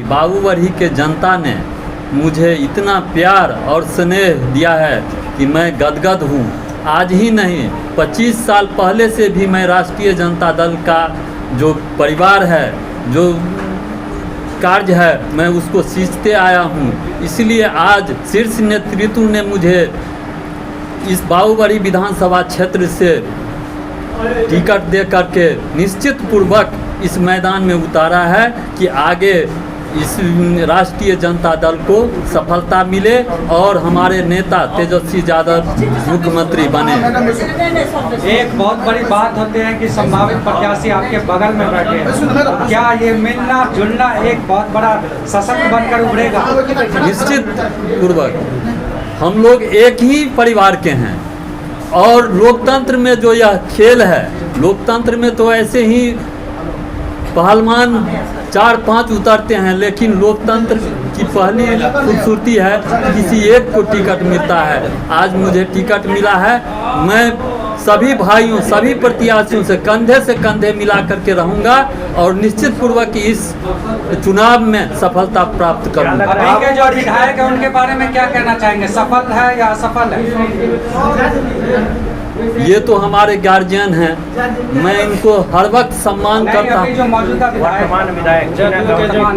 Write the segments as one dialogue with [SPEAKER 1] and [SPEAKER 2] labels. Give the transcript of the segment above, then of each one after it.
[SPEAKER 1] बाबूबरही के जनता ने मुझे इतना प्यार और स्नेह दिया है कि मैं गदगद हूँ। आज ही नहीं, 25 साल पहले से भी मैं राष्ट्रीय जनता दल का जो परिवार है, जो कार्य है, मैं उसको सींचते आया हूँ। इसलिए आज शीर्ष नेतृत्व ने मुझे इस बाबूबरही विधानसभा क्षेत्र से टिकट दे करके निश्चित पूर्वक इस मैदान में उतारा है कि आगे इस राष्ट्रीय जनता दल को सफलता मिले और हमारे नेता तेजस्वी यादव मुख्यमंत्री बने।
[SPEAKER 2] एक बहुत बड़ी बात होती है कि संभावित प्रत्याशी आपके बगल में बैठे हैं, क्या ये मिलना जुलना एक बहुत बड़ा सशक्त बनकर उभरेगा?
[SPEAKER 1] निश्चित पूर्वक हम लोग एक ही परिवार के हैं और लोकतंत्र में जो यह खेल है, लोकतंत्र में तो ऐसे ही पहलवान 4-5 उतरते हैं, लेकिन लोकतंत्र की पहली खूबसूरती है किसी एक को टिकट मिलता है। आज मुझे टिकट मिला है, मैं सभी भाइयों, सभी प्रत्याशियों से कंधे मिला करके रहूंगा और निश्चित पूर्वक इस चुनाव में सफलता प्राप्त करूंगा।
[SPEAKER 2] अभी के जो विधायक है उनके बारे में क्या कहना चाहेंगे, सफल है या असफल है?
[SPEAKER 1] ये तो हमारे गार्जियन हैं, मैं इनको हर वक्त सम्मान करता हूँ।
[SPEAKER 2] जो मौजूदा विधायक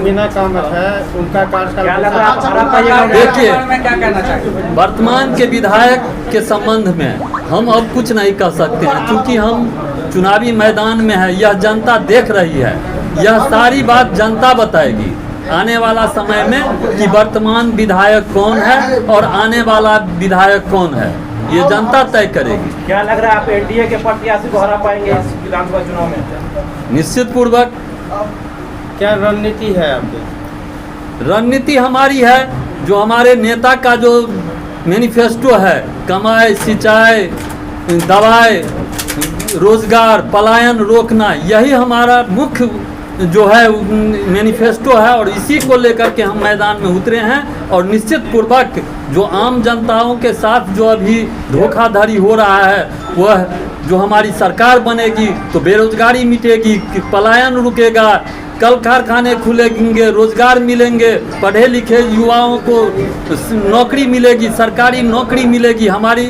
[SPEAKER 3] मीना कामत है, उनका कार्यकाल
[SPEAKER 1] देखिए,
[SPEAKER 2] क्या कहना चाहिए?
[SPEAKER 1] वर्तमान के विधायक के संबंध में हम अब कुछ नहीं कह सकते हैं, क्योंकि हम चुनावी मैदान में है। यह जनता देख रही है, यह सारी बात जनता बताएगी आने वाला समय में कि वर्तमान विधायक कौन है और आने वाला विधायक कौन है, ये जनता तय करेगी।
[SPEAKER 3] क्या लग रहा है आप एनडीए के प्रत्याशी को हरा पाएंगे इस विधानसभा चुनाव में?
[SPEAKER 1] निश्चित पूर्वक।
[SPEAKER 3] क्या रणनीति है आपकी?
[SPEAKER 1] रणनीति हमारी है, जो हमारे नेता का जो मैनिफेस्टो है, कमाई, सिंचाई, दवाई, रोजगार, पलायन रोकना, यही हमारा मुख्य जो है मैनिफेस्टो है और इसी को लेकर के हम मैदान में उतरे हैं। और निश्चित पूर्वक जो आम जनताओं के साथ जो अभी धोखाधड़ी हो रहा है, वह जो हमारी सरकार बनेगी तो बेरोजगारी मिटेगी, पलायन रुकेगा, कल कारखाने खुलेंगे, रोजगार मिलेंगे, पढ़े लिखे युवाओं को नौकरी मिलेगी, सरकारी नौकरी मिलेगी। हमारे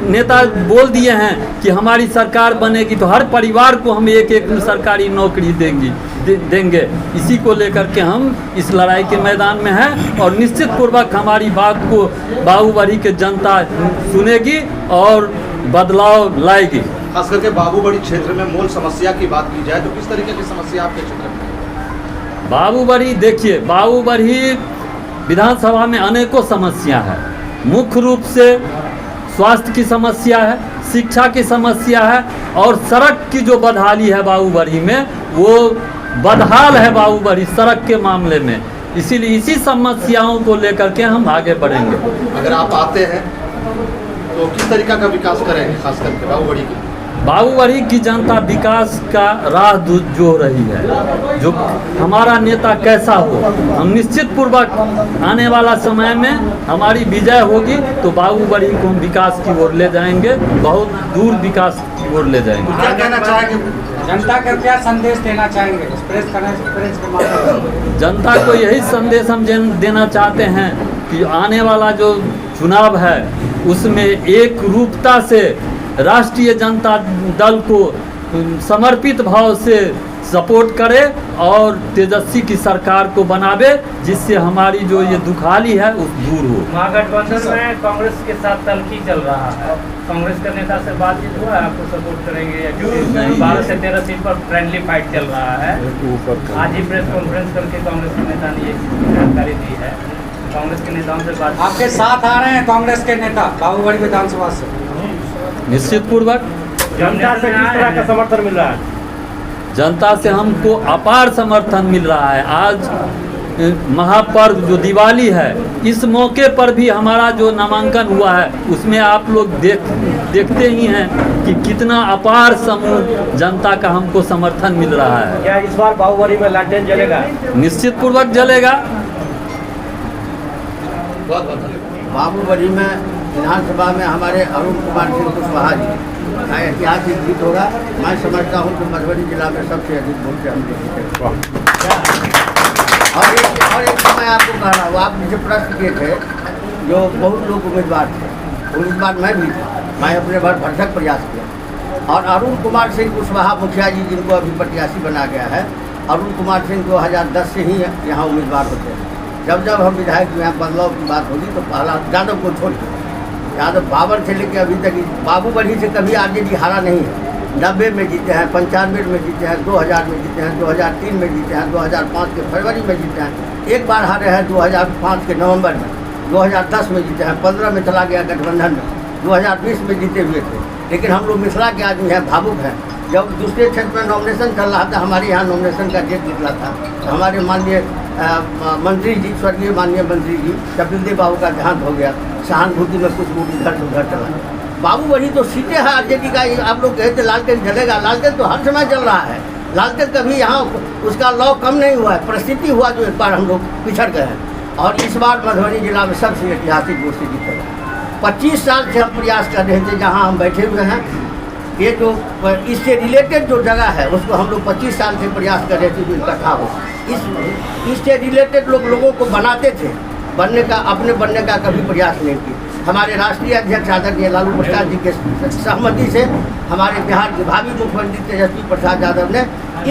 [SPEAKER 1] नेता बोल दिए हैं कि हमारी सरकार बनेगी तो हर परिवार को हम एक सरकारी नौकरी देंगे। इसी को लेकर के हम इस लड़ाई के मैदान में हैं और निश्चित पूर्वक हमारी बात को बाबूबरही के जनता सुनेगी और बदलाव लाएगी।
[SPEAKER 4] खास करके बाबूबरही क्षेत्र में मूल समस्या की बात की जाए तो किस तरीके की समस्या आपके क्षेत्र में?
[SPEAKER 1] बाबूबरही, देखिए, बाबूबरही विधानसभा में अनेकों समस्या है। मुख्य रूप से स्वास्थ्य की समस्या है, शिक्षा की समस्या है और सड़क की जो बदहाली है बाबूबरही में, वो बदहाल है बाबूबरही सड़क के मामले में। इसीलिए इसी समस्याओं को लेकर के हम आगे बढ़ेंगे।
[SPEAKER 4] अगर आप आते हैं तो किस तरीका का विकास करेंगे, खास करके बाबूबरही की?
[SPEAKER 1] बाबूबरही की जनता विकास का राह जो रही है, जो हमारा नेता कैसा हो, हम निश्चित पूर्वक आने वाला समय में हमारी विजय होगी तो बाबूबरही को हम विकास की ओर ले जाएंगे, बहुत दूर विकास की ओर ले जाएंगे।
[SPEAKER 4] क्या कहना चाहेंगे
[SPEAKER 2] जनता का, क्या संदेश देना चाहेंगे प्रेस के माध्यम से?
[SPEAKER 1] जनता को यही संदेश हम देना चाहते हैं कि आने वाला जो चुनाव है उसमें एक रूपता से राष्ट्रीय जनता दल को समर्पित भाव से सपोर्ट करे और तेजस्वी की सरकार को बनावे, जिससे हमारी जो ये दुखाली है उस दूर हो।
[SPEAKER 5] महागठबंधन में कांग्रेस के साथ तल्खी चल रहा है, कांग्रेस के नेता से बातचीत हुआ है, आपको सपोर्ट करेंगे या क्योंकि 12 से 13 सीट पर फ्रेंडली फाइट चल रहा है। आज ही प्रेस कॉन्फ्रेंस करके कांग्रेस के नेता ने ये जानकारी दी है। कांग्रेस के नेताओं से बात,
[SPEAKER 2] आपके साथ आ रहे हैं कांग्रेस के नेता बाबूबरही विधानसभा से?
[SPEAKER 1] निश्चित पूर्वक।
[SPEAKER 3] जनता से किस तरह का समर्थन मिल रहा है?
[SPEAKER 1] जनता से हमको अपार समर्थन मिल रहा है। आज महापर्व जो दिवाली है, इस मौके पर भी हमारा जो नामांकन हुआ है उसमें आप लोग देखते ही हैं कि कितना अपार समूह जनता का हमको समर्थन मिल रहा है।
[SPEAKER 3] क्या इस बार बाबूबरही में लालटेन जलेगा?
[SPEAKER 1] निश्चित पूर्वक जलेगा।
[SPEAKER 6] बाबूबरही में विधानसभा में हमारे अरुण कुमार सिंह कुशवाहा जी का ऐतिहासिक जीत होगा। मैं समझता हूँ कि मधुबनी जिला में सबसे अधिक वोट से हम जीतेंगे। और एक चीज़ मैं आपको कह रहा हूँ, आप मुझे प्रश्न किए थे, जो बहुत लोग उम्मीदवार थे, उम्मीदवार मैं भी था, मैं अपने भरसक प्रयास किया। और अरुण कुमार सिंह कुशवाहा मुखिया जी, जिनको अभी प्रत्याशी बना गया है, अरुण कुमार सिंह 2010 से ही यहाँ उम्मीदवार होते हैं। जब जब हम विधायक जो यहाँ बदलाव की बात होगी तो पहला यादव को छोड़ यादव 52 से लेकर अभी तक बाबू बढ़ी से कभी आरजेडी हारा नहीं है। 90 में जीते हैं, 95 में जीते हैं, 2000 में जीते हैं, 2003 में जीते हैं, 2005 के फरवरी में जीते हैं, एक बार हारे हैं 2005 के नवंबर में, 2010 में जीते हैं, 15 में चला गया गठबंधन में, 2020 में जीते हुए थे। लेकिन हम लोग मिथिला के आदमी हैं, भावुक हैं। जब दूसरे क्षेत्र में नॉमिनेशन चल रहा था, हमारे यहाँ नॉमिनेशन का डेट निकला था, तो हमारे माननीय मंत्री जी, स्वर्गीय माननीय मंत्री जी कपिल देव बाबू का देहांत हो गया। सहानुभूति में कुछ वोट इधर उधर चला। बाबू बड़ी तो सीटें हैं आरजेडी का। आप लोग कहते लालटेन जलेगा, लालटेन तो हर समय चल रहा है। लालटेन कभी यहाँ उसका लॉ कम नहीं हुआ है, परिस्थिति हुआ जो एक बार हम लोग पिछड़ गए हैं। और इस बार मधुबनी जिला में सबसे ऐतिहासिक वोट से जीतेगा। 25 साल से हम प्रयास कर रहे थे, जहाँ हम बैठे हुए हैं, ये जो इससे रिलेटेड जो जगह है उसको हम लोग 25 साल से प्रयास कर रहे थे जो इकट्ठा हो। इससे रिलेटेड लोगों को बनाते थे, अपने बनने का कभी प्रयास नहीं किया। हमारे राष्ट्रीय अध्यक्ष आदरणीय लालू प्रसाद जी के सहमति से हमारे बिहार के भावी मुख्यमंत्री तेजस्वी प्रसाद यादव ने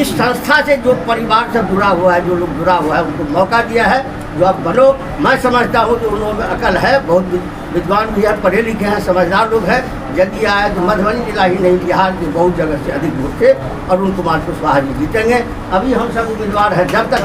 [SPEAKER 6] इस संस्था से जो परिवार से जुड़ा हुआ है, जो लोग जुड़ा हुआ है, उनको मौका दिया है जो अब बनो। मैं समझता हूँ कि उन्होंने अकल है, बहुत विद्वान भी है, पढ़े लिखे हैं, समझदार लोग हैं। यदि आए तो मधुबनी जिला ही नहीं, बिहार के बहुत जगह से अधिक वोट से अरुण कुमार कुशवाहा जी जीतेंगे। अभी हम सब उम्मीदवार हैं, जब तक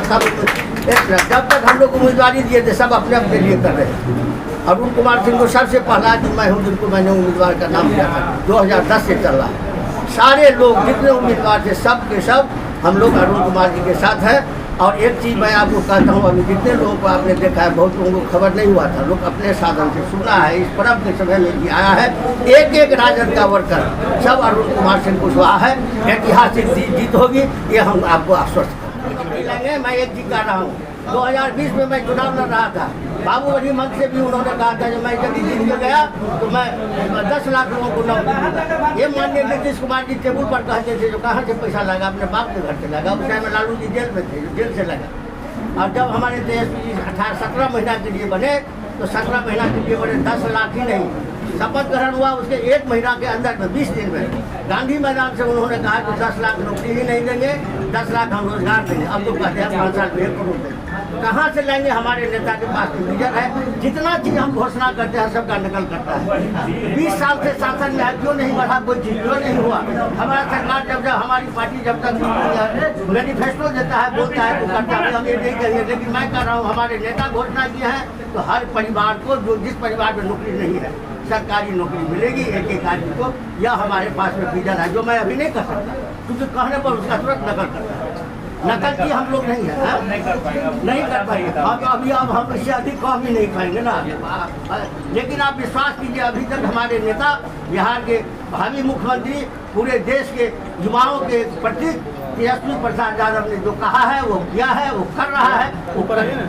[SPEAKER 6] हम लोग उम्मीदवारी दिए थे सब अपने अपने लिए कर रहे हैं। अरुण कुमार सिंह को सबसे पहला दिन मैं हूँ जिनको मैंने उम्मीदवार का नाम दिया था, 2010 से चल रहा है। सारे लोग जितने उम्मीदवार थे सब के सब हम लोग अरुण कुमार जी के साथ हैं। और एक चीज़ मैं आपको कहता हूँ, अभी जितने लोगों को आपने देखा है, बहुत लोगों को खबर नहीं हुआ था, लोग अपने साधन से सुना है, इस पर्व के समय में भी आया है। एक एक राजद का वर्कर सब अरुण कुमार सिंह कुशवाहा है। ऐतिहासिक जीत होगी, ये हम आपको आश्वस्त करेंगे। मैं एक चीज़ कह रहा हूँ, 2020 में मैं चुनाव लड़ रहा था, बाबूबड़ी मंच से भी उन्होंने कहा था जब मैं यदि जीत के गया तो मैं 10 लाख लोगों को नौकरी दूंगा। ये माननीय नीतीश कुमार जी टेबल पर कहते थे जो कहाँ से पैसा लगा, अपने बाप के घर से लगा। उस टाइम में लालू जी जेल में थे, जेल से लगा। और जब हमारे तेजस्वी जी 17 महीना के लिए बने तो 17 महीना के लिए बने, 10 लाख ही नहीं, शपथ ग्रहण हुआ उसके 1 महीना के अंदर में 20 दिन में गांधी मैदान से उन्होंने कहा कि 10 लाख नौकरी ही नहीं देंगे, 10 लाख हम रोजगार देंगे। अब तो कहते हैं 5 साल में 1 करोड़ देंगे। कहाँ से लेंगे? हमारे नेता के पास विजन है, जितना चीज़ हम घोषणा करते हैं सबका नकल करता है। 20 साल से शासन में है, क्यों नहीं बढ़ा कोई चीज़, क्यों नहीं हुआ? हमारा सरकार जब हमारी पार्टी जब तक मैनिफेस्टो देता है, बोलता है तो करता है, हम ये नहीं करेंगे। लेकिन मैं कह रहा हूँ हमारे नेता घोषणा किए हैं तो हर परिवार को, जो जिस परिवार में नौकरी नहीं है, सरकारी नौकरी मिलेगी एक एक आदमी को। यह हमारे पास में विजन है जो मैं अभी नहीं कर सकता, क्योंकि कहने पर उसका तुरंत नकल करता है। नकल की हम लोग नहीं है, नहीं कर पाएंगे। हाँ, तो अभी अब हम इससे अधिक कह भी नहीं पाएंगे ना। लेकिन आप विश्वास कीजिए, अभी तक हमारे नेता, बिहार के भावी मुख्यमंत्री, पूरे देश के युवाओं के प्रति तेजस्वी प्रसाद यादव ने जो कहा है वो किया है, वो कर रहा है, वो करेंगे।